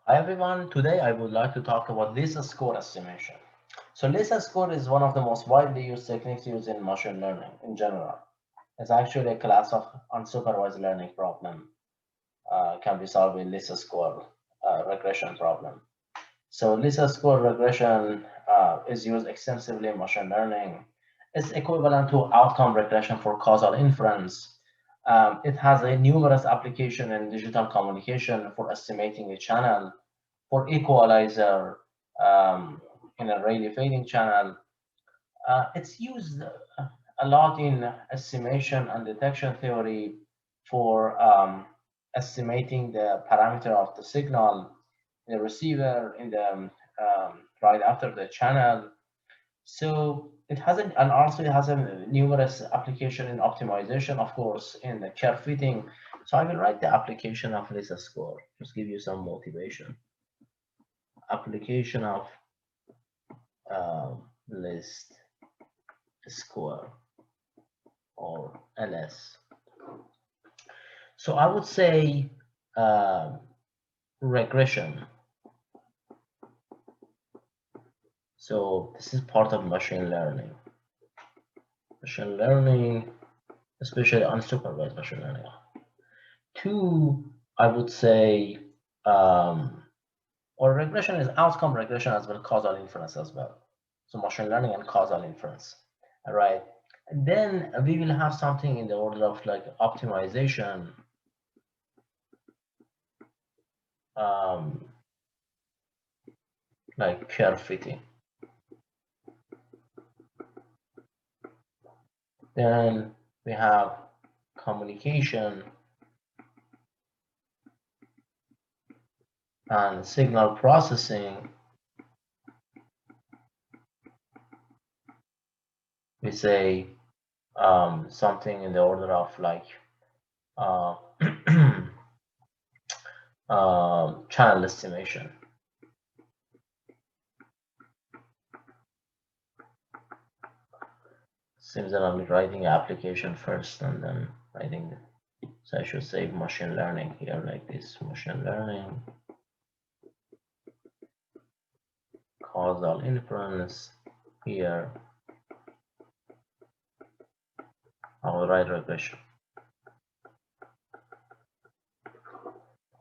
Hi everyone, today I would like to talk about least score estimation. So least score is one of the most widely used techniques used in machine learning in general. It's actually a class of unsupervised learning problem, can be solved with least score regression problem. So least score regression is used extensively in machine learning. It's equivalent to outcome regression for causal inference. It has a numerous application in digital communication for estimating a channel, for equalizer um, in a rarely fading channel. It's used a lot in estimation and detection theory for estimating the parameter of the signal in the receiver in the right after the channel. So it has and also it has a numerous application in optimization, of course, in the curve fitting. So I will write the application of least score, just give you some motivation. Application of least score or LS. So I would say regression. So this is part of machine learning. Machine learning, especially unsupervised machine learning. Two, I would say, or regression is outcome regression as well, causal inference as well. So machine learning and causal inference. All right. And then we will have something in the order of like optimization, like curve fitting. Then we have communication and signal processing. We say something in the order of like channel estimation. Seems that I'm writing application first and then writing the, so I should say machine learning here like this, machine learning, causal inference here. I will write regression,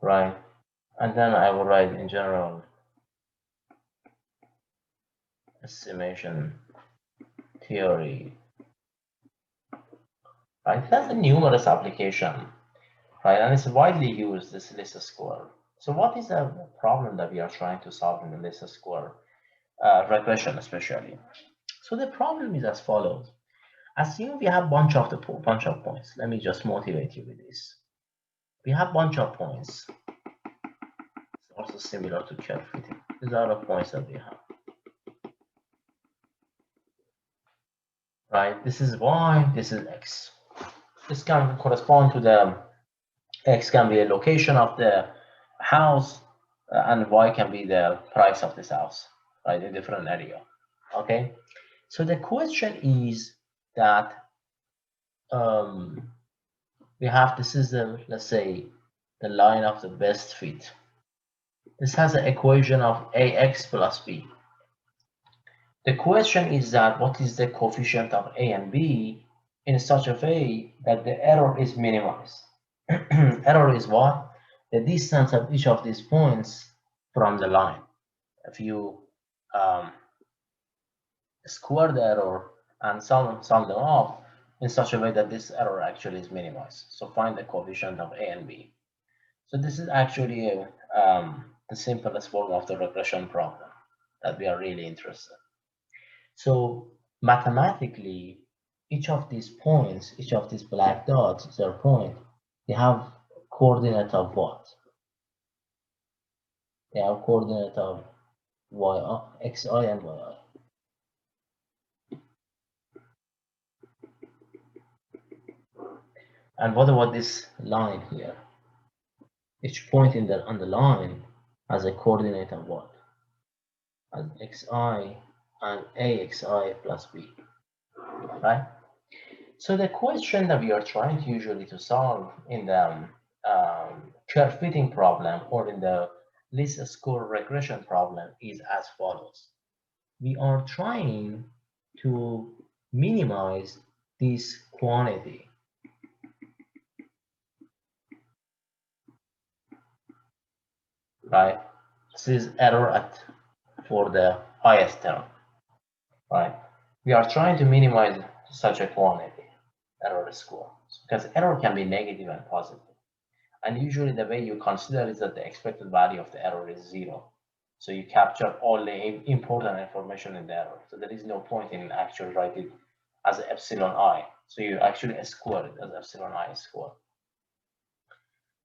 right? And then I will write in general estimation theory, right? It has a numerous application, right? And it's widely used, this least score. So what is the problem that we are trying to solve in the least score regression especially? So the problem is as follows. Assume we have bunch of points. Let me just motivate you with this. We have bunch of points. It's also similar to curve fitting. These are the points that we have. Right? This is y, this is x. This can correspond to the x can be a location of the house, and y can be the price of this house, right? In different area. Okay. So the question is that we have, this is the, let's say, the line of the best fit. This has an equation of ax plus b. The question is that what is the coefficient of a and b in such a way that the error is minimized. Error is what? The distance of each of these points from the line. If you square the error and sum them up in such a way that this error actually is minimized. So find the coefficient of a and b. So this is actually the simplest form of the regression problem that we are really interested in. So mathematically, each of these points, each of these black dots, their point, they have coordinate of what? They have coordinate of xi and yi. And what about this line here? Each point on the line has a coordinate of what? As xi and axi plus b, right? So the question that we are trying to usually to solve in the curve fitting problem or in the least square regression problem is as follows. We are trying to minimize this quantity, right? This is error for the highest term, right? We are trying to minimize such a quantity, error score, because error can be negative and positive. And usually the way you consider is that the expected value of the error is 0. So you capture all the important information in the error. So there is no point in actually writing it as epsilon I. So you actually square it as epsilon I square.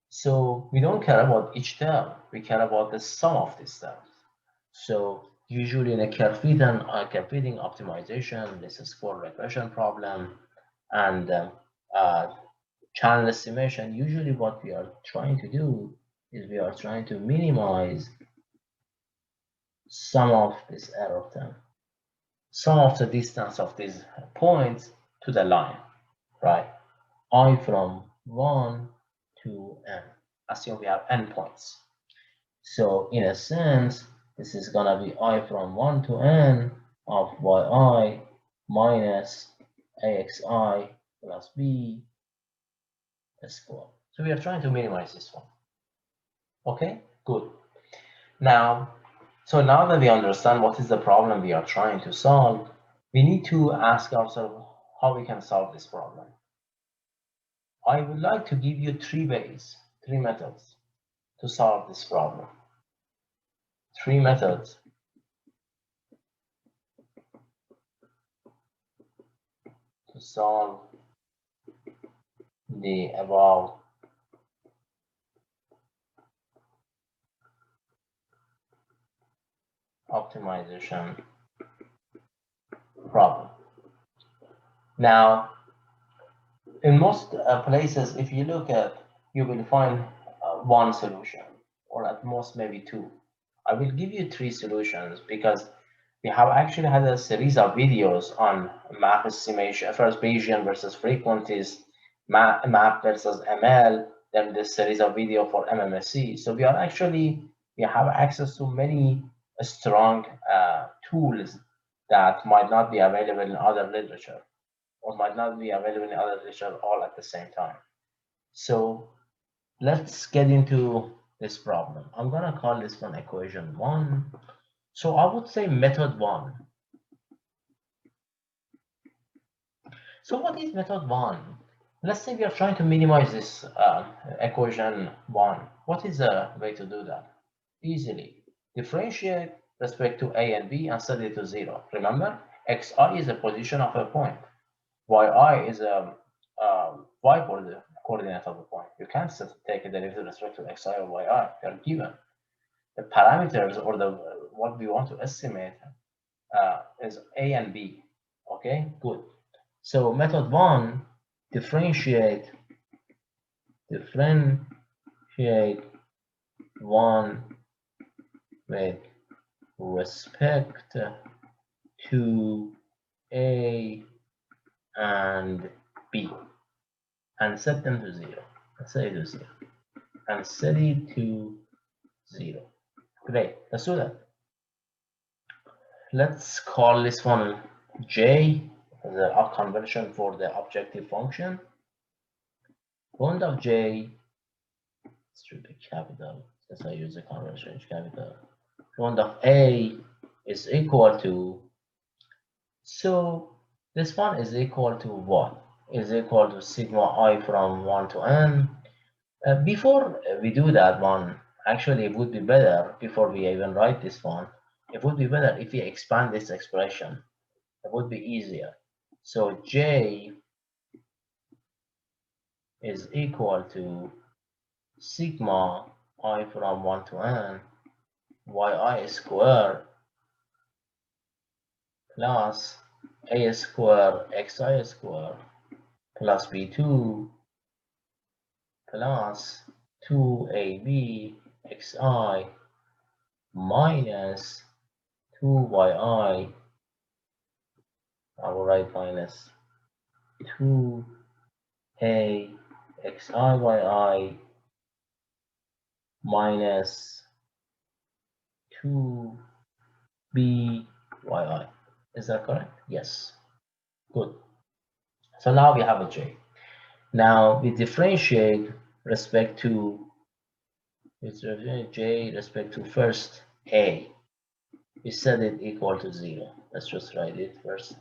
So we don't care about each term. We care about the sum of these terms. So usually in a kerr-fitting optimization, this is square regression problem, and channel estimation, usually what we are trying to do is we are trying to minimize some of this error term, some of the distance of these points to the line, right? I from 1 to n. Assume we have n points. So in a sense, this is going to be I from 1 to n of yi minus axi plus b square. So we are trying to minimize this one. Okay, good. Now, so now that we understand what is the problem we are trying to solve, we need to ask ourselves how we can solve this problem. I would like to give you three methods to solve this problem. Three methods to solve the above optimization problem. Now, in most places, if you look at, you will find one solution, or at most maybe two. I will give you three solutions because we have actually had a series of videos on map estimation, first Bayesian versus Frequentists, map versus ML, then this series of video for MMSE. So we have access to many strong tools that might not be available in other literature, or might not be available in other literature all at the same time. So let's get into this problem. I'm going to call this one equation 1. So I would say method 1. So what is method 1? Let's say we are trying to minimize this equation 1. What is the way to do that? Easily. Differentiate respect to a and b and set it to 0. Remember, xi is a position of a point. Yi is a y coordinate of a point. You can't take a derivative with respect to xi or yi. They are given. The parameters, or what we want to estimate, is a and b. Okay, good. So method 1, differentiate 1 with respect to a and b, and set them to 0. Set it to 0. And set it to 0. Great, let's do that. Let's call this one j, the convention for the objective function. Bond of j, should be capital, since I use the convention capital. Bond of a is equal to, so this one is equal to what? Is equal to sigma I from 1 to n. Before we do that one, actually it would be better, before we even write this one, it would be better if we expand this expression. It would be easier. So j is equal to sigma I from 1 to n yi squared plus a squared xi squared plus b2 plus 2ab xi minus 2yi, I will write minus 2a xi yi minus 2b yi. Is that correct? Yes. Good. So now we have a j. Now we differentiate respect to j respect to first a. We set it equal to 0. Let's just write it first.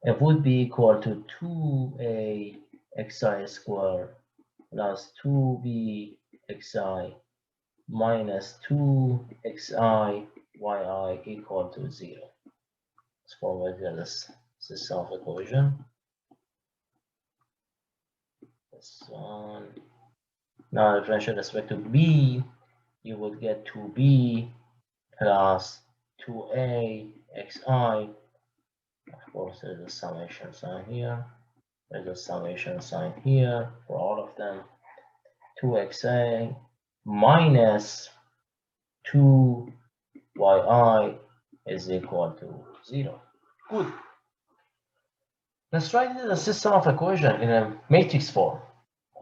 It would be equal to 2a xi squared plus 2b xi minus 2xi yi equal to 0. Let's formulate this system of equation. This one. Now differentiate respect to b, you would get 2b plus 2a xi. Of course, there's a summation sign here. There's a summation sign here for all of them. 2xa minus 2yi is equal to 0. Good. Let's write the system of equation in a matrix form.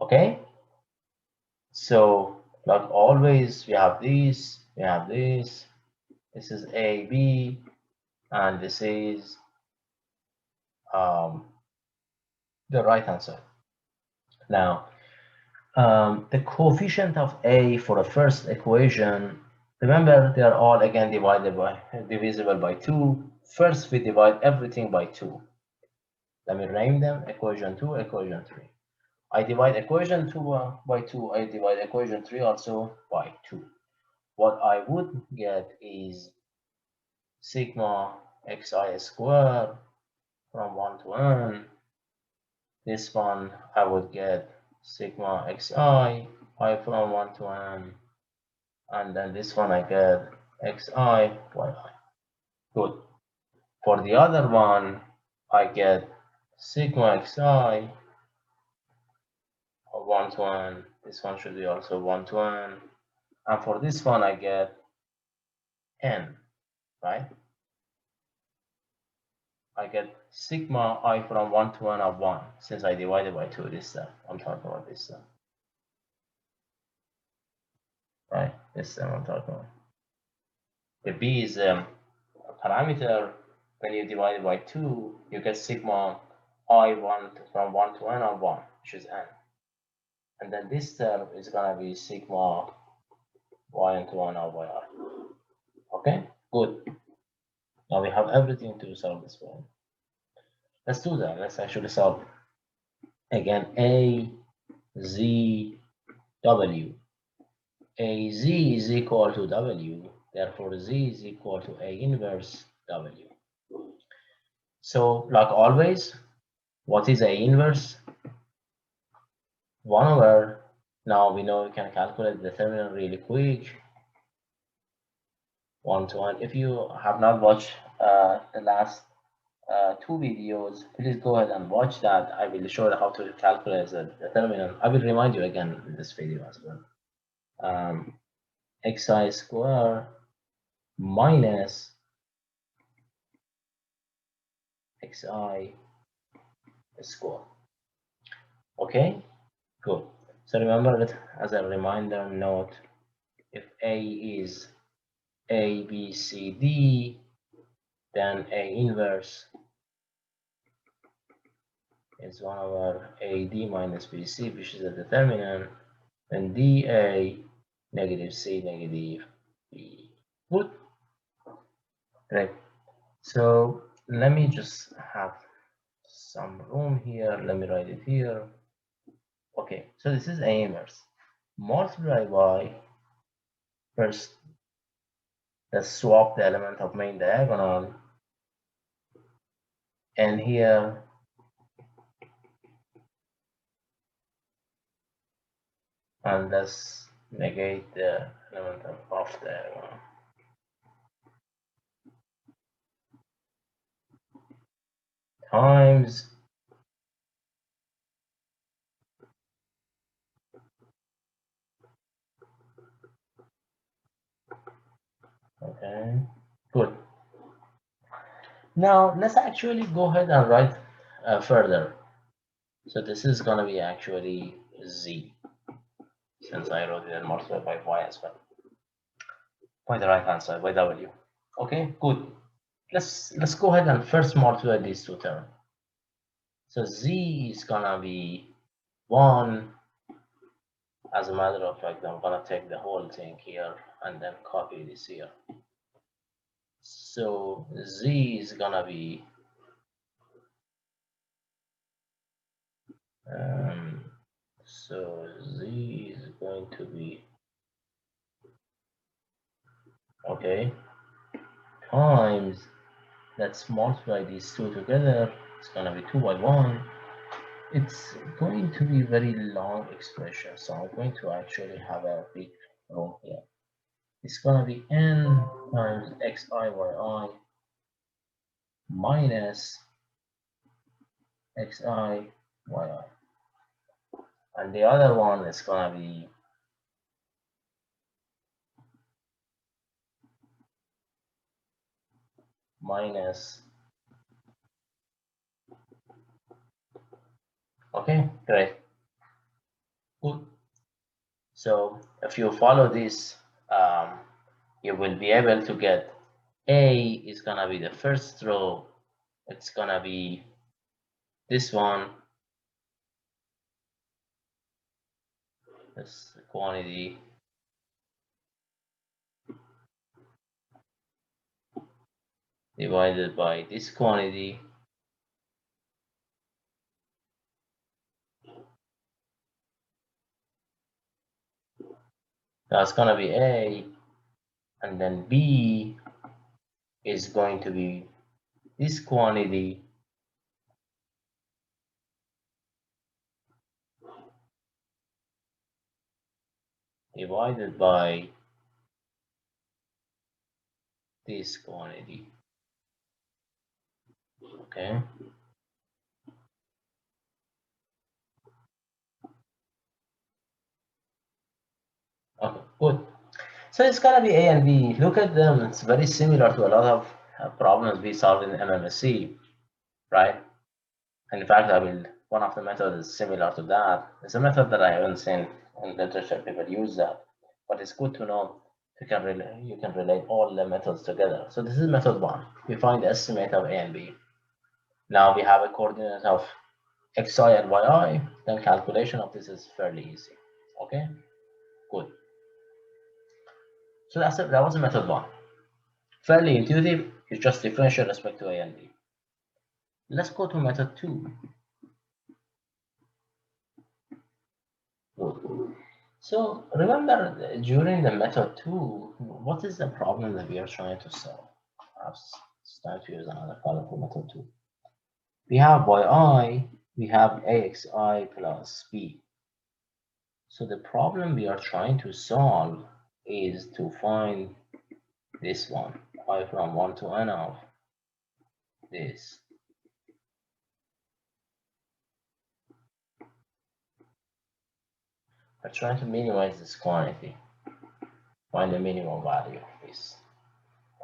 Okay? So, like always, we have this, we have this. This is A, B, and this is the right hand side. Now, the coefficient of A for the first equation, remember they are all again divisible by 2. First, we divide everything by 2. Let me name them equation 2, equation 3. I divide equation 2 by 2. I divide equation 3 also by 2. What I would get is sigma xi squared from 1 to n. This one I would get sigma xi I from 1 to n. And then this one I get xi yi. Good. For the other one, I get sigma xi 1 to n. This one should be also 1 to n. And for this one, I get n, right? I get sigma I from 1 to n of 1, since I divided by 2 this time. I'm talking about this time. Right? This time I'm talking about. The b is a parameter. When you divide it by 2, you get sigma I1 from 1 to n of 1, which is n. And then this term is going to be sigma y into 1 of yi. Okay, good. Now we have everything to solve this one. Let's do that. Let's actually solve. Again, A, Z, W. A Z is equal to W. Therefore, Z is equal to A inverse W. So, like always, what is A inverse? 1 over. Now we know we can calculate the determinant really quick. 1 to 1. If you have not watched the last 2 videos, please go ahead and watch that. I will show you how to calculate the determinant. I will remind you again in this video as well. Xi squared minus xi squared. Okay, good. So remember that as a reminder note, if A is A, B, C, D, then A inverse is 1 over AD minus BC, which is the determinant, and DA negative C negative B. Good. Great. So let me just have some room here. Let me write it here. Okay, so this is A inverse. Multiply by, first, let's swap the element of main diagonal. And here, and let's negate the element of off diagonal. Times okay, good. Now let's actually go ahead and write further. So this is going to be actually Z, since I wrote it and multiplied by y as well. by the right hand side, by W. Okay, good. Let's go ahead and first multiply these two terms. So Z is gonna be 1. As a matter of fact, I'm gonna take the whole thing here and then copy this here. So Z is gonna be so Z is going to be okay times, let's multiply these two together, it's gonna be 2 by 1. It's going to be a very long expression, so I'm going to actually have a big room here. It's gonna be n times xi yi minus xi yi, and the other one is gonna be minus. Okay, great, good. So if you follow this, you will be able to get A is gonna be the first row. It's gonna be this one, this quantity, divided by this quantity. That's gonna be A, and then B is going to be this quantity divided by this quantity. Okay. Okay, good. So it's gonna be A and B. Look at them. It's very similar to a lot of problems we solve in MMSC, right? And in fact, one of the methods is similar to that. It's a method that I haven't seen in literature people use that, but it's good to know you can relate all the methods together. So this is method 1. We find the estimate of A and B. Now we have a coordinate of xi and yi. Then calculation of this is fairly easy. Okay, good. So that was method 1. Fairly intuitive. You just differentiate respect to A and B. Let's go to method 2. Good. So remember, during the method 2, what is the problem that we are trying to solve? It's time to use another color for method 2. We have yi, we have axi plus b. So the problem we are trying to solve is to find this one, I from 1 to n of this. We're trying to minimize this quantity, find the minimum value of this.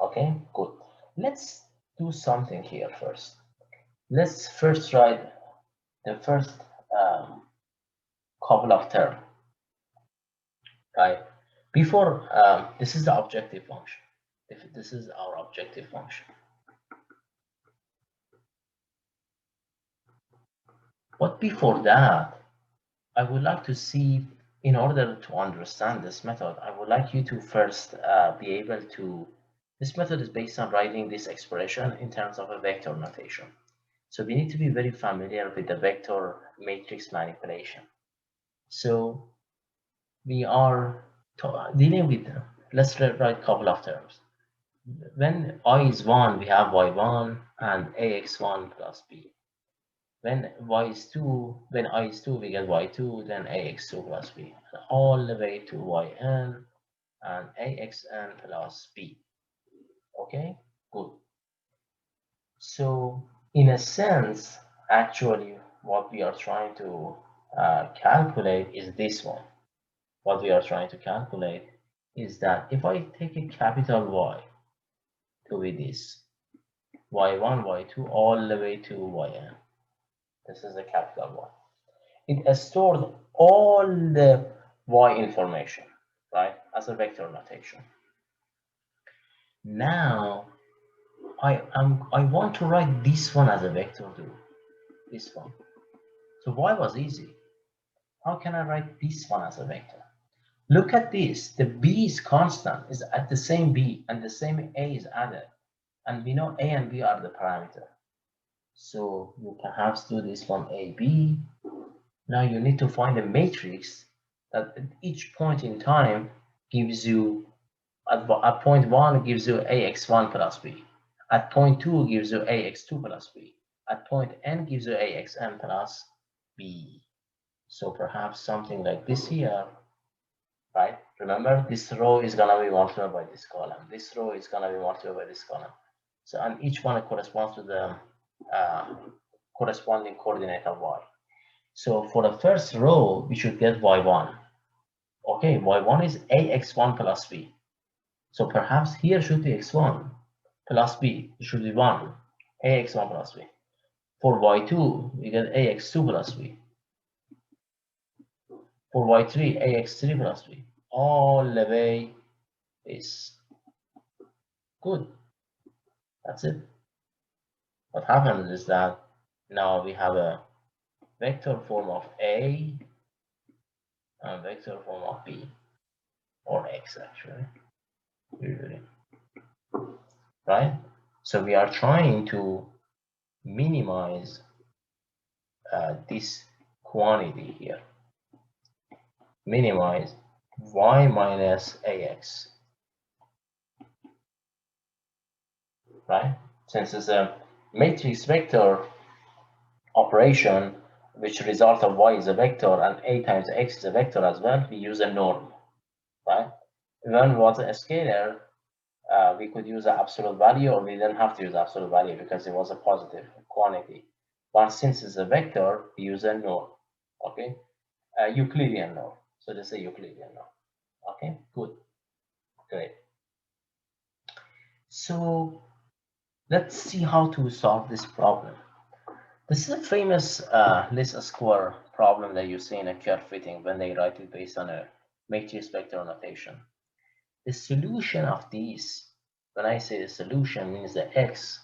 Okay, good. Let's do something here first. Let's first write the first couple of terms, right? Before, this is the objective function. If this is our objective function. But before that, I would like to see, in order to understand this method, I would like you to first be able to, this method is based on writing this expression in terms of a vector notation. So we need to be very familiar with the vector matrix manipulation. So we are dealing with, let's write a couple of terms. When I is 1, we have y1 and ax1 plus b. When y is 2, when I is 2, we get y2, then ax2 plus b, all the way to yn and axn plus b. Okay, good. So in a sense, actually, what we are trying to calculate is this one. What we are trying to calculate is that if I take a capital Y to be this, y1, y2, all the way to yn, this is a capital Y. It stored all the Y information, right, as a vector notation. Now I want to write this one as a vector too. This one. So y was easy. How can I write this one as a vector? Look at this. The b is constant, is at the same b, and the same a is added. And we know a and b are the parameter. So you perhaps do this one a, b. Now you need to find a matrix that at each point in time gives you, at point 1 gives you ax1 plus b. At point 2 gives you ax2 plus b. At point n gives you axn plus b. So perhaps something like this here, right? Remember, this row is gonna be multiplied by this column. This row is gonna be multiplied by this column. So, and each one corresponds to the corresponding coordinate of y. So for the first row, we should get y1. Okay, y1 is ax1 plus b. So perhaps here should be x1 plus b. It should be 1, ax1 plus b. For y2, we get ax2 plus b. For y3, ax3 plus b. All the way is good. That's it. What happens is that now we have a vector form of a and vector form of b, or x actually, usually, right? So we are trying to minimize this quantity here. Minimize y minus ax, right? Since it's a matrix vector operation, which result of y is a vector and a times x is a vector as well, we use a norm, right? When it was a scalar, we could use an absolute value, or we didn't have to use absolute value because it was a positive quantity. But since it's a vector, we use a norm, okay? Euclidean norm. So this is a Euclidean norm. Okay, good, great. So let's see how to solve this problem. This is a famous least square problem that you see in a curve fitting when they write it based on a matrix vector notation. The solution of these, when I say the solution, means that x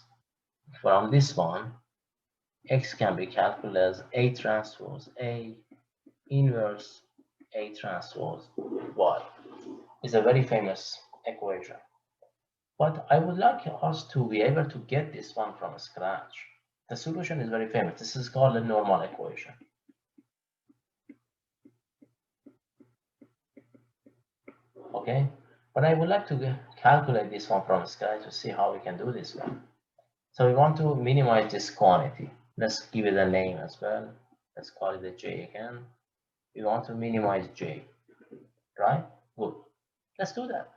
from this one, x can be calculated as A transpose A inverse A transpose Y. It's a very famous equation. But I would like us to be able to get this one from scratch. The solution is very famous. This is called a normal equation. Okay, but I would like to calculate this one from scratch to see how we can do this one. So we want to minimize this quantity. Let's give it a name as well. Let's call it a j again. We want to minimize j, right? Good. Let's do that.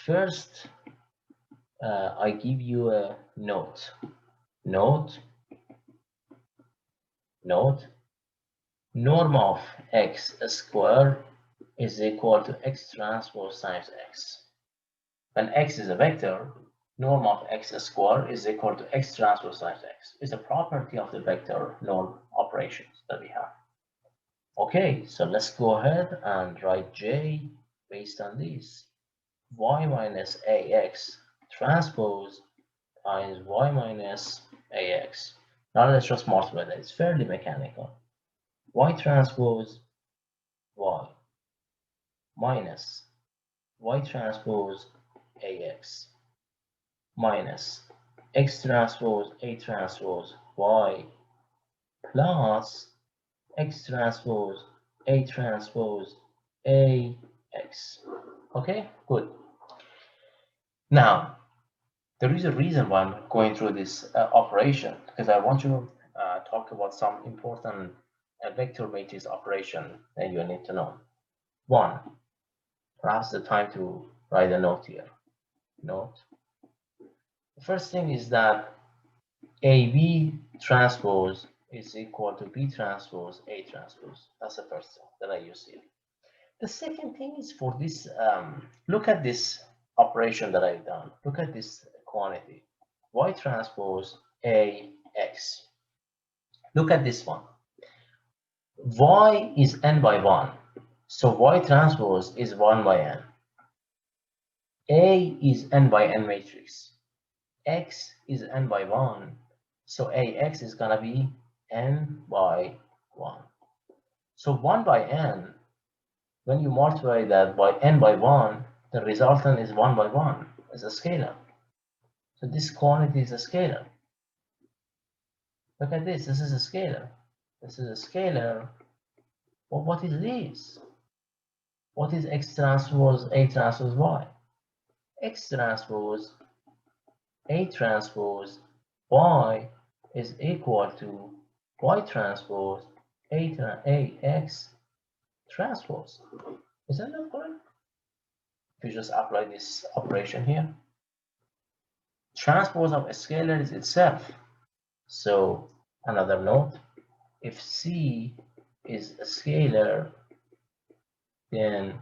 First, I give you a note. Note. Norm of x squared is equal to x transpose times x. When x is a vector, norm of x squared is equal to x transpose times x. It's a property of the vector norm operations that we have. Okay, so let's go ahead and write j based on this. Y minus ax transpose times y minus ax. Now let's just multiply that. It's fairly mechanical. Y transpose y minus y transpose ax minus x transpose a transpose y plus x transpose a transpose ax. Okay, good. Now, there is a reason why I'm going through this operation, because I want to talk about some important vector matrix operation that you need to know. One, perhaps the time to write a note here. Note. The first thing is that AB transpose is equal to B transpose A transpose. That's the first thing that I use here. The second thing is for this, look at this operation that I've done. Look at this quantity, Y transpose AX. Look at this one. Y is n by 1. So Y transpose is 1 by n. A is n by n matrix. X is n by 1. So AX is going to be n by 1. So 1 by n, when you multiply that by n by 1, the resultant is 1 by 1. It's a scalar. So this quantity is a scalar. Look at this. This is a scalar. This is a scalar. Well, what is this? What is X transpose A transpose Y? X transpose A transpose Y is equal to Y transpose AX transpose. Isn't that correct? If you just apply this operation here, transpose of a scalar is itself. So another note, if C is a scalar, then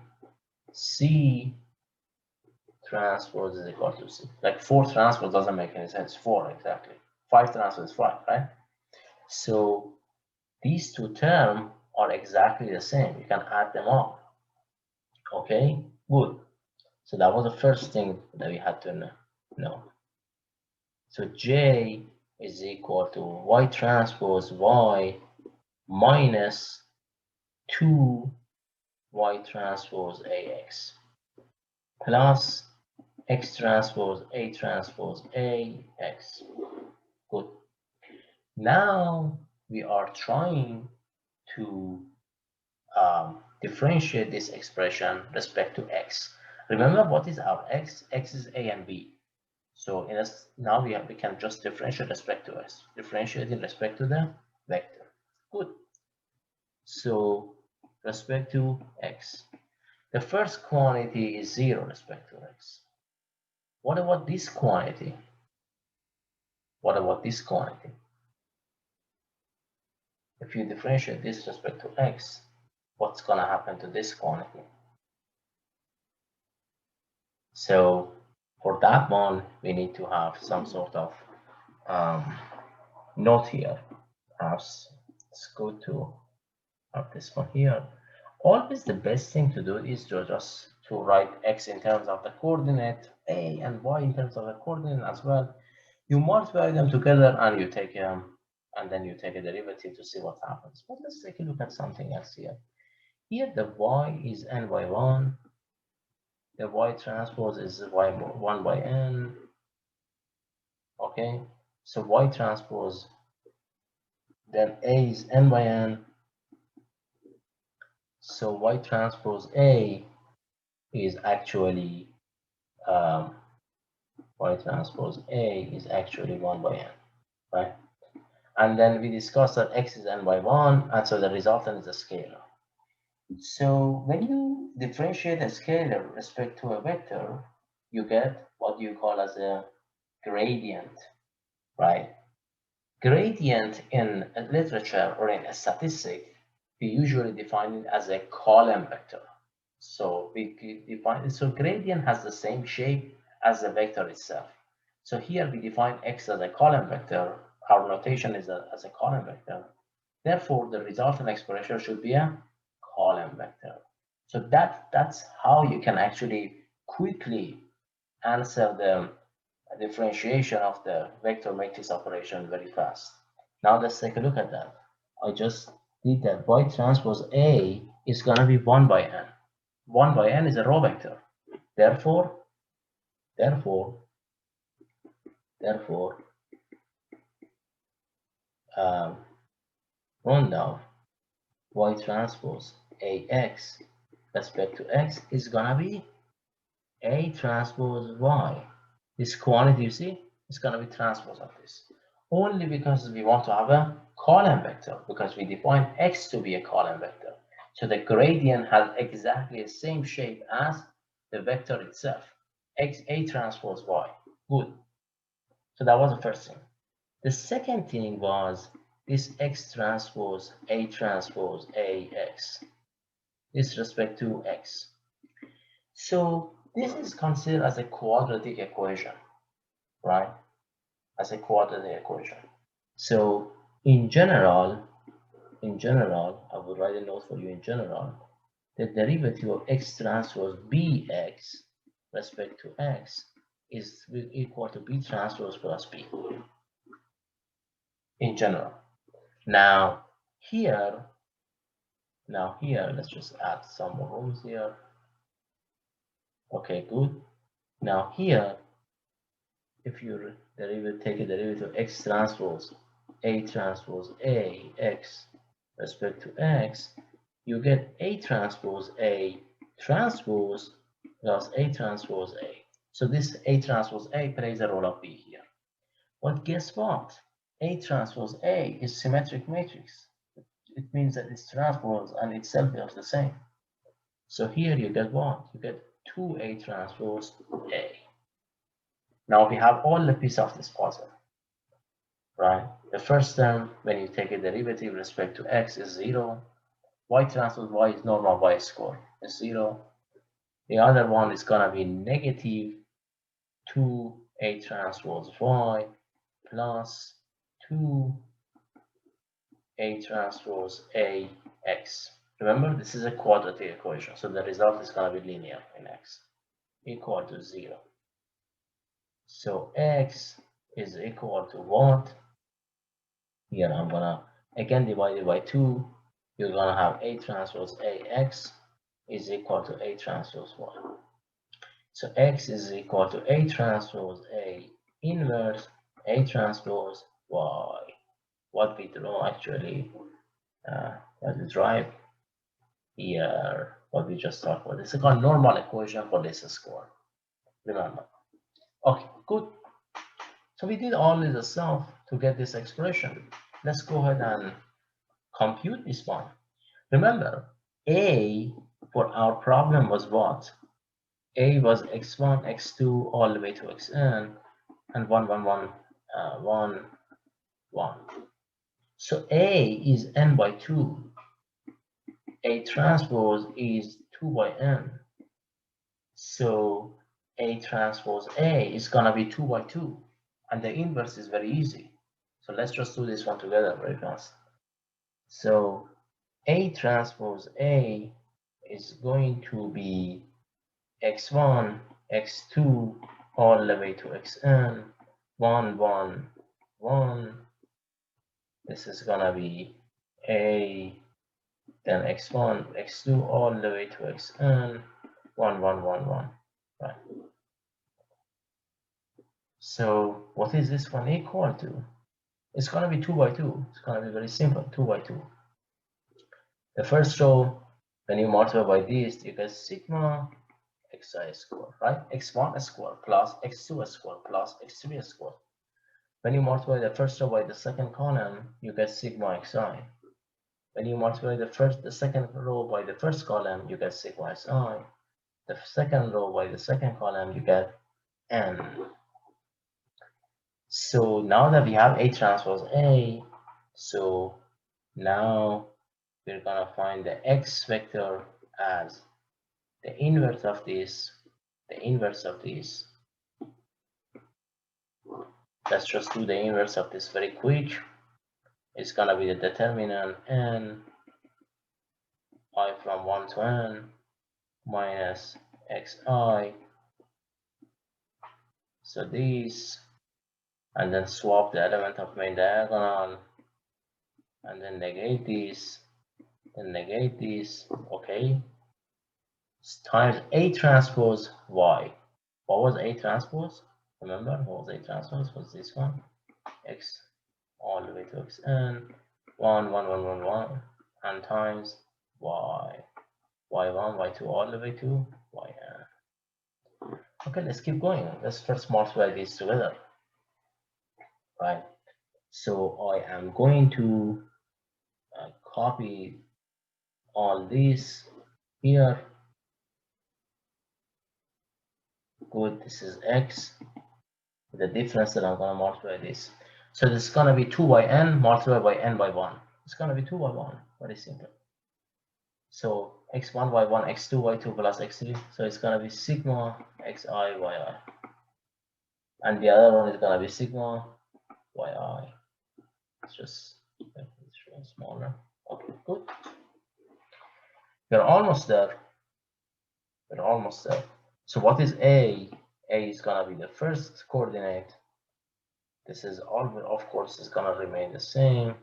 C transpose is equal to C. Like 4 transpose doesn't make any sense. 4 exactly. 5 transpose is 5, right? So these two terms are exactly the same. You can add them up. Okay, good. So that was the first thing that we had to know. So J is equal to Y transpose Y minus 2 Y transpose AX plus X transpose AX. Good. Now we are trying to differentiate this expression respect to X. Remember what is our X? X is A and B. So now we can just differentiate respect to X. Differentiate in respect to the vector. Good. So respect to X. The first quantity is 0 respect to X. What about this quantity? What about this quantity? If you differentiate this respect to X, what's going to happen to this quantity? So for that one, we need to have some sort of note here. Perhaps it's good to have this one here. Always the best thing to do is just to write X in terms of the coordinate, A and Y in terms of the coordinate as well. You multiply them together and you take and then you take a derivative to see what happens. But let's take a look at something else here. Here the Y is n by 1. The Y transpose is 1 by n. Okay, so Y transpose, then A is n by n. So Y transpose A is actually Y transpose A is actually 1 by n, right? And then we discussed that X is n by 1, and so the resultant is a scalar. So when you differentiate a scalar with respect to a vector, you get what you call as a gradient, right? Gradient in literature or in a statistic, we usually define it as a column vector. So we define it. So gradient has the same shape as the vector itself. So here we define X as a column vector. Our notation is as a column vector. Therefore, the resultant expression should be a column vector. So that's how you can actually quickly answer the differentiation of the vector matrix operation very fast. Now let's take a look at that. I just did that. Y transpose A is going to be 1 by n. 1 by n is a row vector. Therefore, rundown Y transpose AX respect to X is gonna be A transpose Y. This quantity you see is gonna be transpose of this. Only because we want to have a column vector, because we define X to be a column vector. So the gradient has exactly the same shape as the vector itself. X A transpose Y. Good. So that was the first thing. The second thing was this X transpose AX. This respect to X. So this is considered as a quadratic equation, right? As a quadratic equation. So in general, I would write a note for you in general. The derivative of X transpose BX respect to x is equal to b transpose plus b in general. Now here, let's just add some more rooms here. Okay, good. Now here, if you take a derivative x transpose a transpose a x respect to x, you get a transpose a transpose plus a transpose a. So this a transpose a plays a role of b here. But guess what? A transpose A is symmetric matrix. It means that its transpose and itself are the same. So here you get what? You get 2A transpose A. Now we have all the pieces of this puzzle, right? The first term, when you take a derivative with respect to x, is 0. Y transpose Y is normal Y score is 0. The other one is going to be negative 2A transpose Y plus 2A transpose AX. Remember, this is a quadratic equation, so the result is going to be linear in x equal to 0. So x is equal to what? Here I'm going to again divide it by 2. You're going to have A transpose AX is equal to A transpose Y. So x is equal to A transpose A inverse A transpose Y. What we draw actually, what is right here, what we just talked about. This is called normal equation for this score. Remember. Okay, good. So we did all this stuff to get this expression. Let's go ahead and compute this one. Remember, A for our problem was what? A was x1, x2, all the way to xn, and 1, 1, 1, 1, 1. So A is n by 2. A transpose is 2 by n. So A transpose A is going to be 2 by 2. And the inverse is very easy. So let's just do this one together very fast. So A transpose A is going to be x1, x2, all the way to xn, 1, 1, 1. This is going to be A, then x1, x2, all the way to xn, 1, 1, 1, 1. Right. So what is this one equal to? It's going to be 2 by 2. It's going to be very simple, 2 by 2. The first row, when you multiply by this, you get sigma xi square, right? x1 square plus x2 square plus x3 square. When you multiply the first row by the second column, you get sigma xi. When you multiply the second row by the first column, you get sigma xi. The second row by the second column, you get n. So now that we have A transpose A, so now we're gonna find the x vector as the inverse of this, Let's just do the inverse of this very quick. It's gonna be the determinant n I from 1 to n minus xi. So this, and then swap the element of main diagonal, and then negate this, okay? Times A transpose Y. What was A transpose? Remember, what was A transpose? Was this one? X all the way to xn, 1, 1, 1, 1, 1, and times Y. Y1, Y2, all the way to Yn. Okay, let's keep going. Let's first multiply these together. Right? So I am going to copy all these here. Good, this is x. The difference that I'm going to multiply this. So this is going to be 2 by n multiplied by n by 1. It's going to be 2 by 1. Very simple. So x1 by 1, x2 by 2 plus x3. So it's going to be sigma xi yi. And the other one is going to be sigma yi. It's just smaller. Okay, good. We're almost there. So what is A? A is gonna be the first coordinate. This is all, of course, is gonna remain the same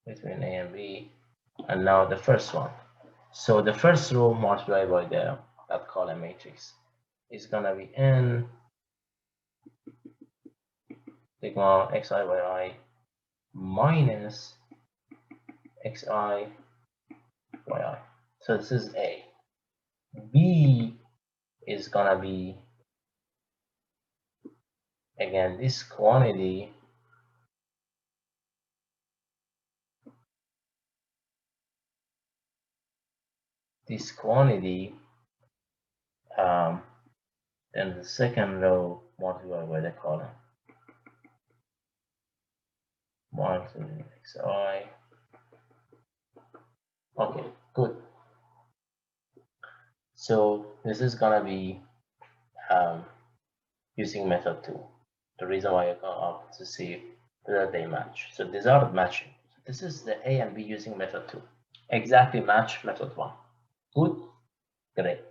between A and B. And now the first one. So the first row multiplied by that column matrix is gonna be n sigma xi by I minus xi by I. So this is A. B is gonna be, again, this quantity then the second row multiplied by the column multiplied xi. Okay, good. So this is gonna be using method 2. The reason why I go up to see whether they match. So these are matching. So this is the A and B using method 2. Exactly match method 1. Good? Great.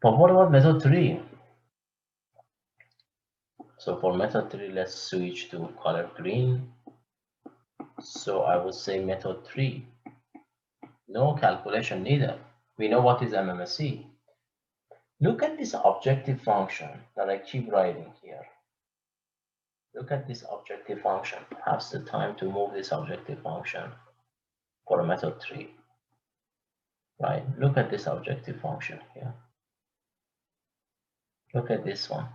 But what about method 3? So for method 3, let's switch to color green. So I would say method 3. No calculation needed. We know what is MMSE. Look at this objective function that I keep writing here. Look at this objective function. Have the time to move this objective function for a method 3. Right? Look at this objective function here. Look at this one.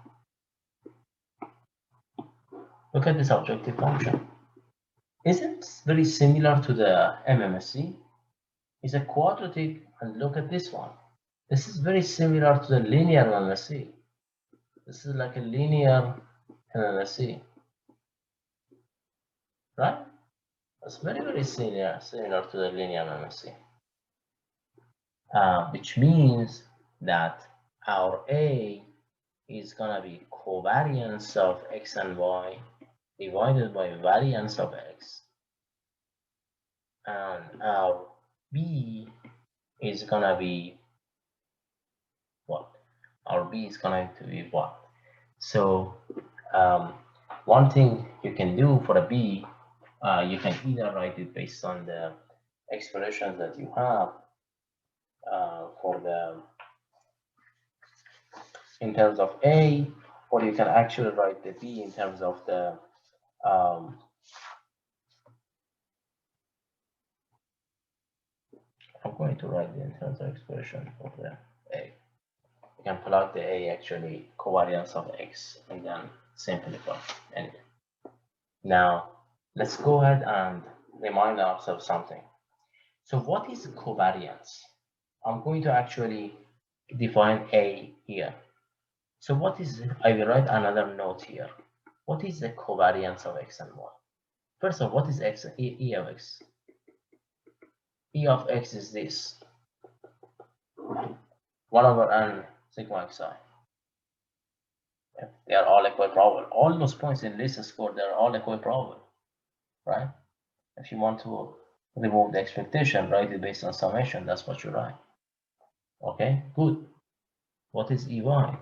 Look at this objective function. Isn't it very similar to the MMSE? It's a quadratic, and look at this one. This is very similar to the linear MMSE. This is like a linear MMSE. Right? It's very similar to the linear MMSE. Which means that our A is gonna be covariance of x and y divided by variance of x, and our B is gonna be what? Our B is going to be what? So one thing you can do for a B, you can either write it based on the expressions that you have for the in terms of A, or you can actually write the B in terms of the I'm going to write the in terms of expression for the A. You can plug the A actually covariance of X and then simplify. Anyway, now let's go ahead and remind ourselves something. So what is covariance? I'm going to actually define A here. So what is, I will write another note here. What is the covariance of X and Y? First of all, what is X, E of X? E of X is this, 1 over n sigma xi. They are all equiprobable. All those points in this score, they're all equiprobable, right? If you want to remove the expectation, write it based on summation, that's what you write. Okay, good. What is EY? 1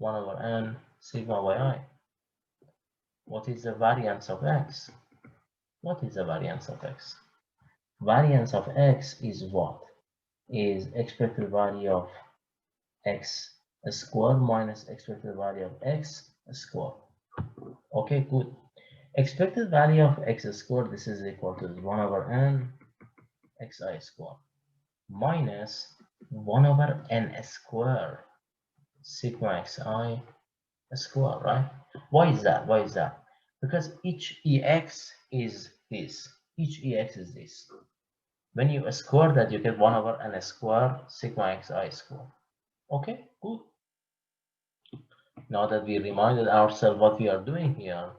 over n sigma yi. What is the variance of X? What is the variance of X? Variance of X is what? Is expected value of X squared minus expected value of X squared. Okay, good. Expected value of X squared, this is equal to 1 over n xi squared minus 1 over n squared sigma xi squared, right? Why is that? Why is that? Because each ex is this. Each ex is this. When you square that, you get 1 over n squared sigma xi squared. Okay, good. Now that we reminded ourselves what we are doing here,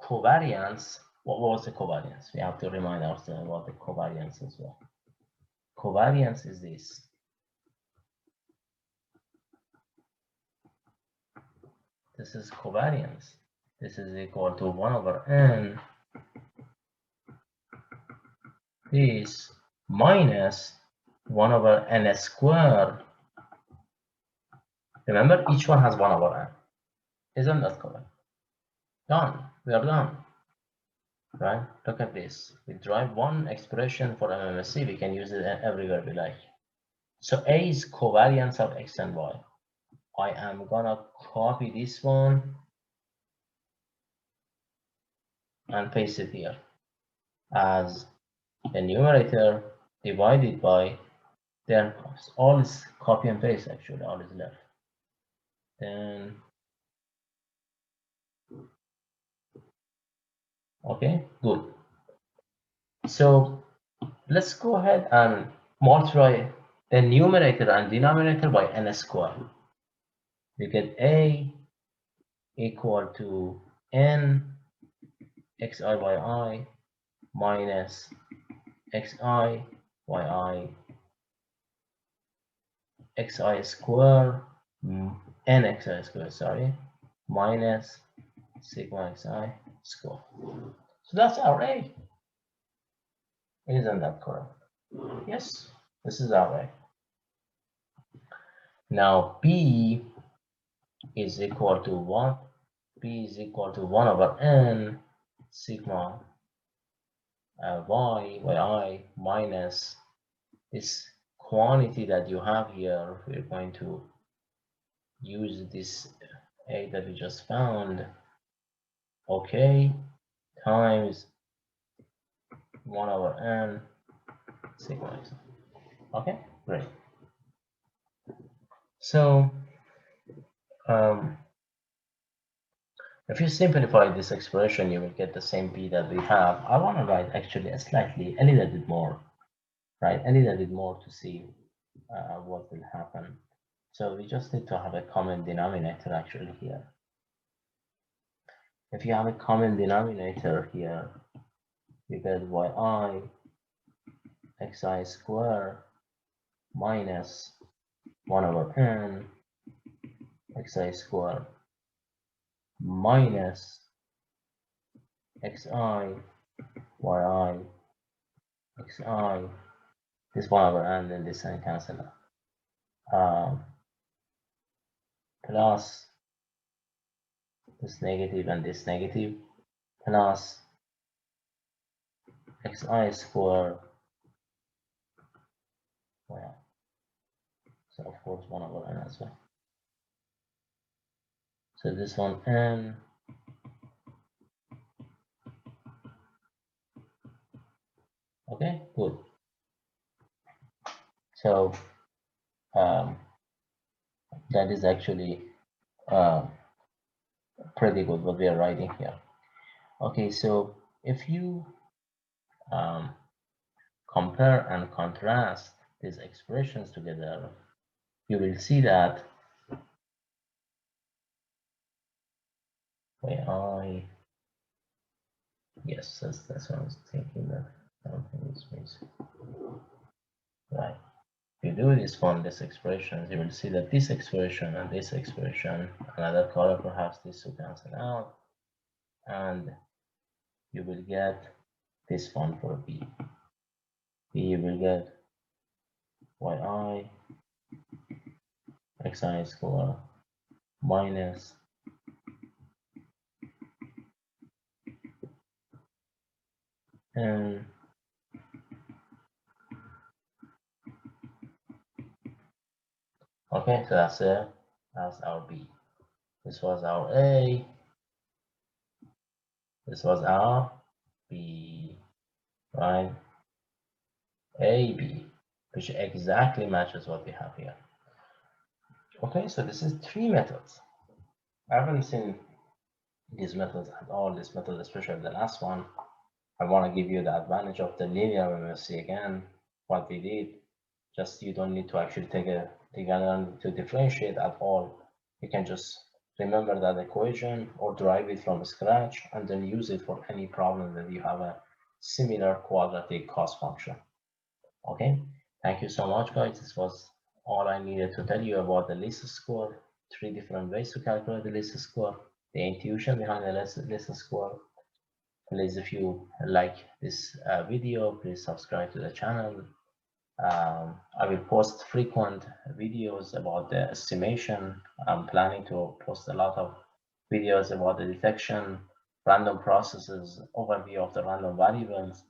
covariance, what was the covariance? We have to remind ourselves about the covariance as well. Covariance is this. This is covariance. This is equal to 1 over n this minus 1 over n squared. Remember, each one has 1 over n. Isn't that correct? Done. We are done. Right? Look at this. We derive one expression for MMSC. We can use it everywhere we like. So A is covariance of x and y. I am gonna copy this one and paste it here as the numerator divided by, then all is copy and paste, actually all is left. Then okay, good. So let's go ahead and multiply the numerator and denominator by n squared. We get A equal to n xi by I minus xi yi xi square nxi square, sorry, minus sigma xi square. So that's our A. Isn't that correct? Yes, this is our A. Now B is equal to what? B is equal to 1 over n sigma yi minus this quantity that you have here. We're going to use this A that we just found, okay, times 1 over n sigma x. Okay, great. So if you simplify this expression, you will get the same B that we have. I want to write actually a little bit more, right? A little bit more to see what will happen. So we just need to have a common denominator actually here. If you have a common denominator here, you get yi xi square minus 1 over n xi square minus xi yi xi, this 1 over n and this n cancel out, plus this negative and this negative, plus xi square, well, so of course 1 over n as well. So this one n, okay, good. So that is actually pretty good what we are writing here. Okay, so if you compare and contrast these expressions together, you will see that yes, that's what I was thinking, that something is missing. Right. If you do this one, these expressions, you will see that this expression and this expression, another color perhaps, this will cancel out, and you will get this one for B. B will get yi xi square minus n okay, so that's our B. This was our A. This was our B, right? AB, which exactly matches what we have here. Okay, so this is 3 methods. I haven't seen these methods at all, this method, especially the last one. I want to give you the advantage of the linear MMC again. What we did, just you don't need to actually take a to differentiate at all. You can just remember that equation or derive it from scratch and then use it for any problem that you have a similar quadratic cost function. Okay, thank you so much, guys. This was all I needed to tell you about the least square, 3 different ways to calculate the least square, the intuition behind the least square. Please, if you like this video, please subscribe to the channel, I will post frequent videos about the estimation. I'm planning to post a lot of videos about the detection, random processes, overview of the random variables,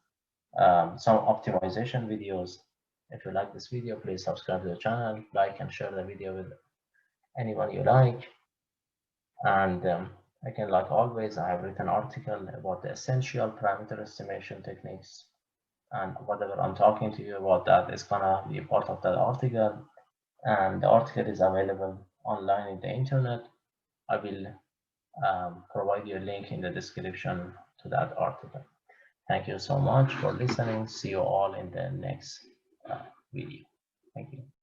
some optimization videos. If you like this video, please subscribe to the channel, like and share the video with anyone you like. And again, like always, I have written an article about the essential parameter estimation techniques, and whatever I'm talking to you about that is gonna be part of that article. And the article is available online in the internet. I will provide you a link in the description to that article. Thank you so much for listening. See you all in the next video. Thank you.